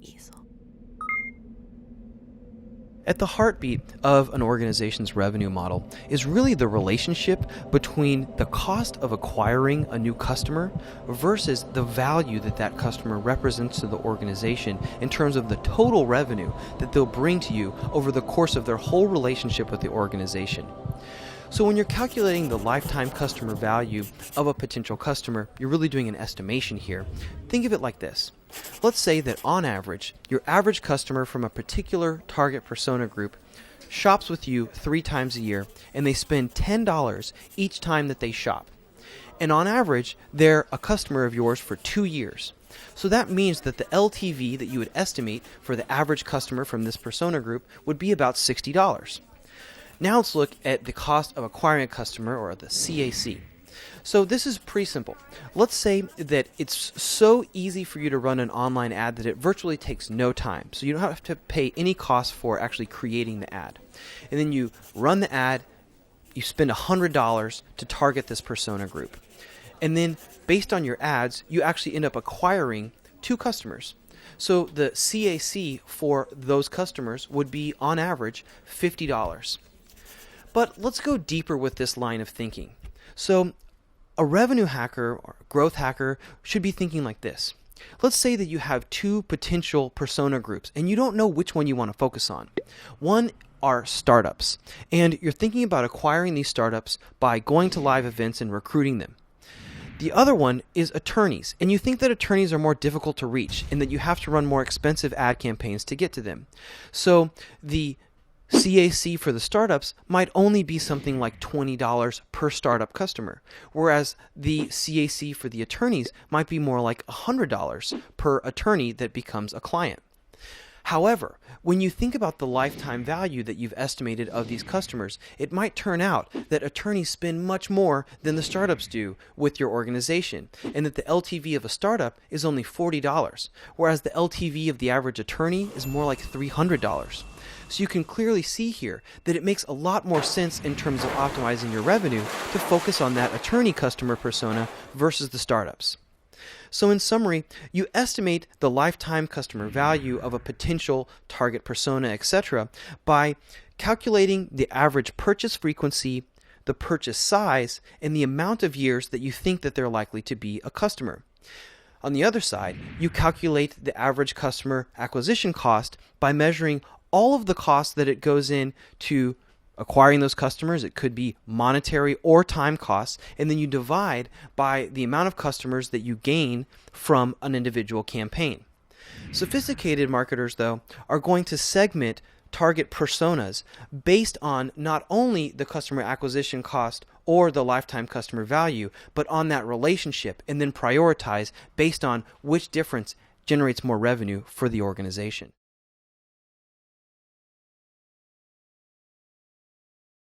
easel. At the heartbeat of an organization's revenue model is really the relationship between the cost of acquiring a new customer versus the value that that customer represents to the organization in terms of the total revenue that they'll bring to you over the course of their whole relationship with the organization. So when you're calculating the lifetime customer value of a potential customer, you're really doing an estimation here. Think of it like this. Let's say that on average, your average customer from a particular target persona group shops with you 3 times a year, and they spend $10 each time that they shop. And on average, they're a customer of yours for 2 years. So that means that the LTV that you would estimate for the average customer from this persona group would be about $60. Now let's look at the cost of acquiring a customer, or the CAC. So this is pretty simple. Let's say that it's so easy for you to run an online ad that it virtually takes no time. So you don't have to pay any cost for actually creating the ad. And then you run the ad, you spend $100 to target this persona group. And then based on your ads, you actually end up acquiring 2 customers. So the CAC for those customers would be on average $50. But let's go deeper with this line of thinking. So a revenue hacker or growth hacker should be thinking like this. Let's say that you have 2 potential persona groups and you don't know which one you want to focus on. One are startups, and you're thinking about acquiring these startups by going to live events and recruiting them. The other one is attorneys, and you think that attorneys are more difficult to reach and that you have to run more expensive ad campaigns to get to them. So the CAC for the startups might only be something like $20 per startup customer, whereas the CAC for the attorneys might be more like $100 per attorney that becomes a client. However, when you think about the lifetime value that you've estimated of these customers, it might turn out that attorneys spend much more than the startups do with your organization, and that the LTV of a startup is only $40, whereas the LTV of the average attorney is more like $300. So you can clearly see here that it makes a lot more sense in terms of optimizing your revenue to focus on that attorney customer persona versus the startups. So in summary, you estimate the lifetime customer value of a potential target persona, etc., by calculating the average purchase frequency, the purchase size, and the amount of years that you think that they're likely to be a customer. On the other side, you calculate the average customer acquisition cost by measuring all of the costs that it goes in to acquiring those customers. It could be monetary or time costs, and then you divide by the amount of customers that you gain from an individual campaign. Sophisticated marketers, though, are going to segment target personas based on not only the customer acquisition cost or the lifetime customer value, but on that relationship, and then prioritize based on which difference generates more revenue for the organization.